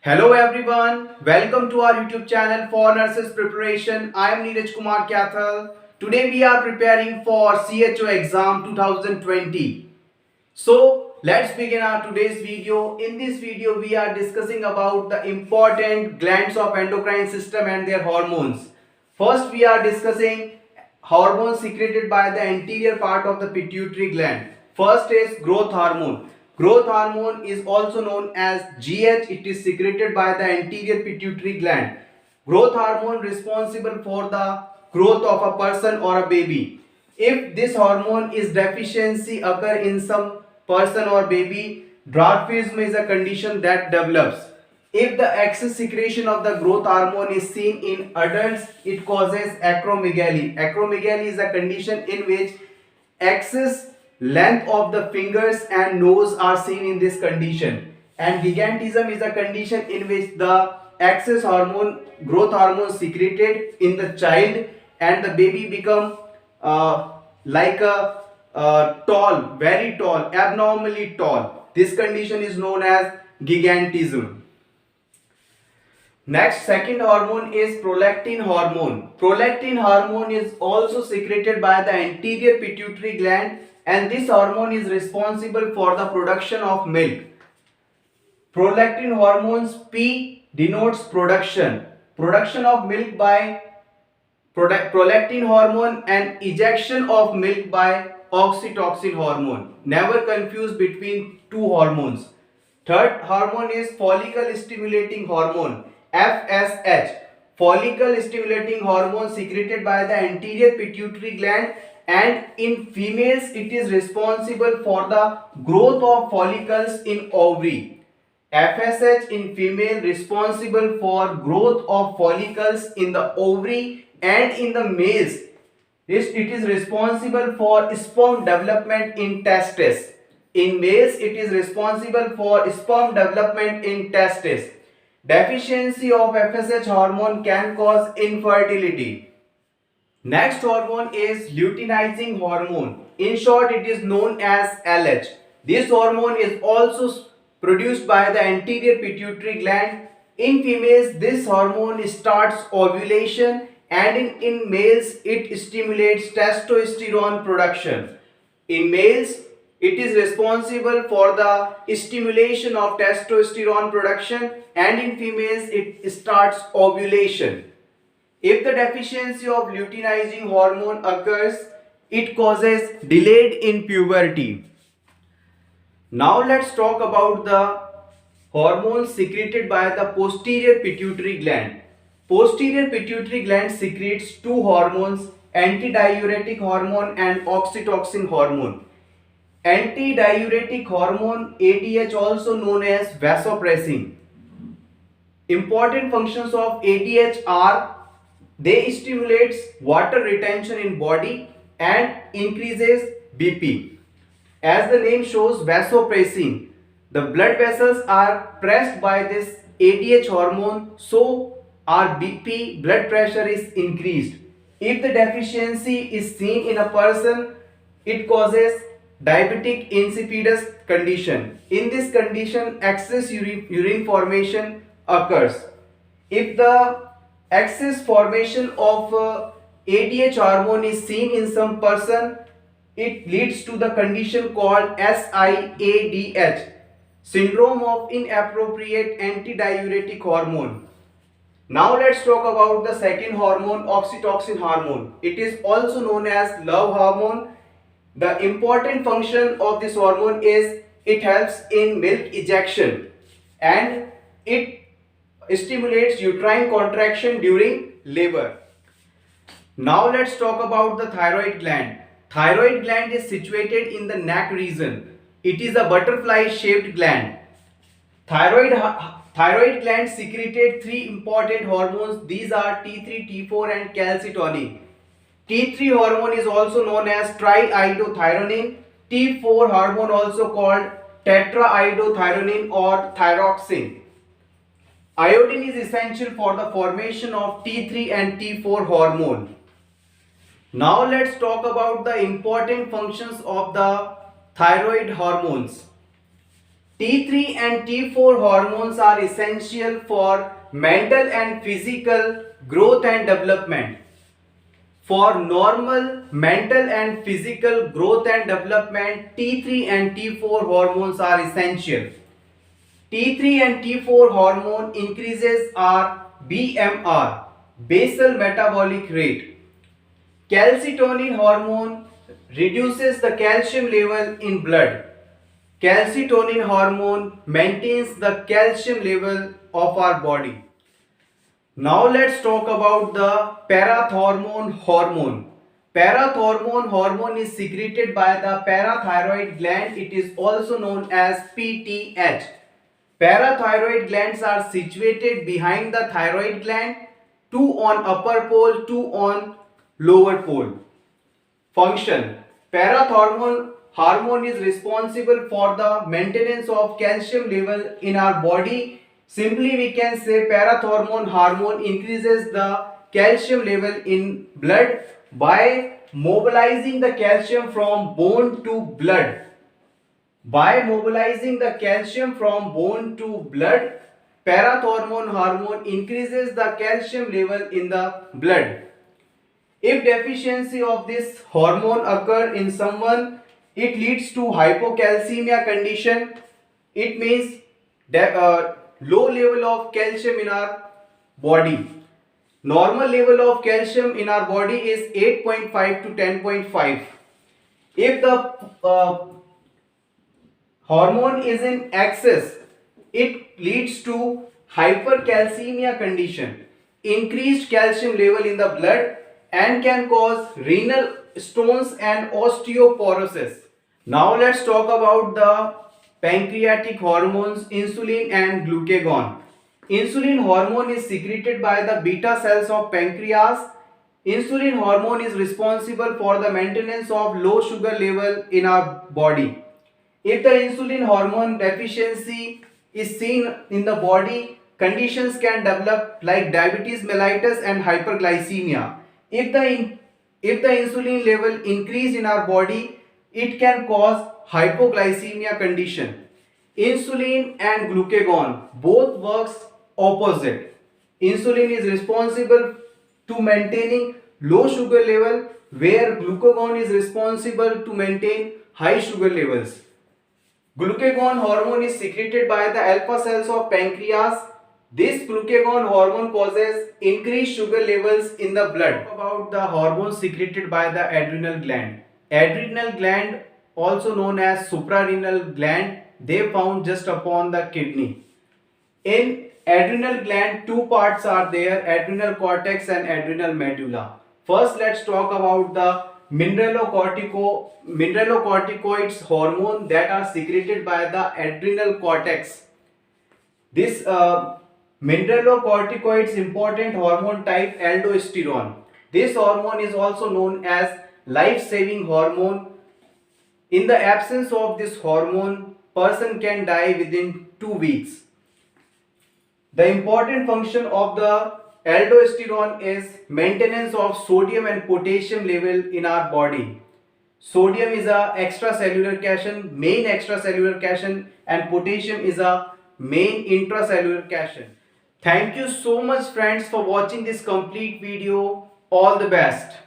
Hello everyone, welcome to our YouTube channel for nurses preparation. I am Neeraj Kumar Kathal. Today we are preparing for CHO exam 2020. So let's begin our today's video. In this video we are discussing about the important glands of endocrine system and their hormones. First we are discussing hormones secreted by the anterior part of the pituitary gland. First is growth hormone. Growth hormone is also known as GH. It is secreted by the anterior pituitary gland. Growth hormone responsible for the growth of a person or a baby. If this hormone is deficiency occur in some person or baby, dwarfism is a condition that develops. If the excess secretion of the growth hormone is seen in adults, it causes acromegaly. Acromegaly is a condition in which excess length of the fingers and nose are seen in this condition. And gigantism is a condition in which the excess hormone, growth hormone secreted in the child and the baby become like a tall, very tall, abnormally tall. This condition is known as gigantism. Next, second hormone is prolactin hormone. Prolactin hormone is also secreted by the anterior pituitary gland, and this hormone is responsible for the production of milk. Prolactin hormones P denotes production. Production of milk by prolactin hormone and ejection of milk by oxytocin hormone. Never confuse between two hormones. Third hormone is follicle stimulating hormone. FSH, follicle stimulating hormone secreted by the anterior pituitary gland, and in females it is responsible for the growth of follicles in ovary. FSH in female responsible for growth of follicles in the ovary, and in the males it is responsible for sperm development in testes. In males it is responsible for sperm development in testes. Deficiency of FSH hormone can cause infertility. Next hormone is luteinizing hormone. In short, it is known as LH. This hormone is also produced by the anterior pituitary gland. In females, this hormone starts ovulation, and in males, it stimulates testosterone production. In males, it is responsible for the stimulation of testosterone production, and in females it starts ovulation. If the deficiency of luteinizing hormone occurs, it causes delayed in puberty. Now let's talk about the hormones secreted by the posterior pituitary gland. Posterior pituitary gland secretes two hormones, antidiuretic hormone and oxytocin hormone. Antidiuretic hormone ADH, also known as vasopressin. Important functions of ADH are they stimulates water retention in body and increases BP. As the name shows, vasopressin, the blood vessels are pressed by this ADH hormone, so our BP, blood pressure, is increased. If the deficiency is seen in a person, it causes diabetic insipidus condition. In this condition, excess urine formation occurs. If the excess formation of ADH hormone is seen in some person, it leads to the condition called SIADH, syndrome of inappropriate antidiuretic hormone. Now let's talk about the second hormone, oxytocin hormone. It is also known as love hormone. The important function of this hormone is it helps in milk ejection, and it stimulates uterine contraction during labor. Now let's talk about the thyroid gland. Thyroid gland is situated in the neck region. It is a butterfly shaped gland. Thyroid gland secreted three important hormones. These are T3, T4 and calcitonin. T3 hormone is also known as triiodothyronine. T4 hormone also called tetraiodothyronine or thyroxine. Iodine is essential for the formation of T3 and T4 hormone. Now let's talk about the important functions of the thyroid hormones. T3 and T4 hormones are essential for mental and physical growth and development. For normal mental and physical growth and development, T3 and T4 hormones are essential. T3 and T4 hormone increases our BMR, basal metabolic rate. Calcitonin hormone reduces the calcium level in blood. Calcitonin hormone maintains the calcium level of our body. Now let's talk about the parathormone hormone. Parathormone hormone is secreted by the parathyroid gland. It is also known as PTH. Parathyroid glands are situated behind the thyroid gland, two on upper pole, two on lower pole. Function. Parathormone hormone is responsible for the maintenance of calcium level in our body. Simply we can say parathormone hormone increases the calcium level in blood by mobilizing the calcium from bone to blood. By mobilizing the calcium from bone to blood, parathormone hormone increases the calcium level in the blood. If deficiency of this hormone occur in someone, it leads to hypocalcemia condition. It means low level of calcium in our body. Normal level of calcium in our body is 8.5 to 10.5. If the hormone is in excess, it leads to hypercalcemia condition, increased calcium level in the blood, and can cause renal stones and osteoporosis. Now let's talk about the pancreatic hormones insulin and glucagon. Insulin hormone is secreted by the beta cells of pancreas. Insulin hormone is responsible for the maintenance of low sugar level in our body. If the insulin hormone deficiency is seen in the body, conditions can develop like diabetes mellitus and hyperglycemia. If the insulin level increase in our body, it can cause hypoglycemia condition. Insulin and glucagon both works opposite. Insulin is responsible to maintaining low sugar level, where glucagon is responsible to maintain high sugar levels. Glucagon hormone is secreted by the alpha cells of pancreas. This glucagon hormone causes increased sugar levels in the blood. About the hormones secreted by the adrenal gland. Adrenal gland, also known as suprarenal gland, they found just upon the kidney. In adrenal gland, two parts are there: adrenal cortex and adrenal medulla. First, let's talk about the mineralocorticoids hormone that are secreted by the adrenal cortex. This mineralocorticoids important hormone type aldosterone. This hormone is also known as life-saving hormone. In the absence of this hormone, person can die within 2 weeks. The important function of the aldosterone is maintenance of sodium and potassium level in our body. Sodium is a extracellular cation, main extracellular cation, and potassium is a main intracellular cation. Thank you so much friends for watching this complete video. All the best.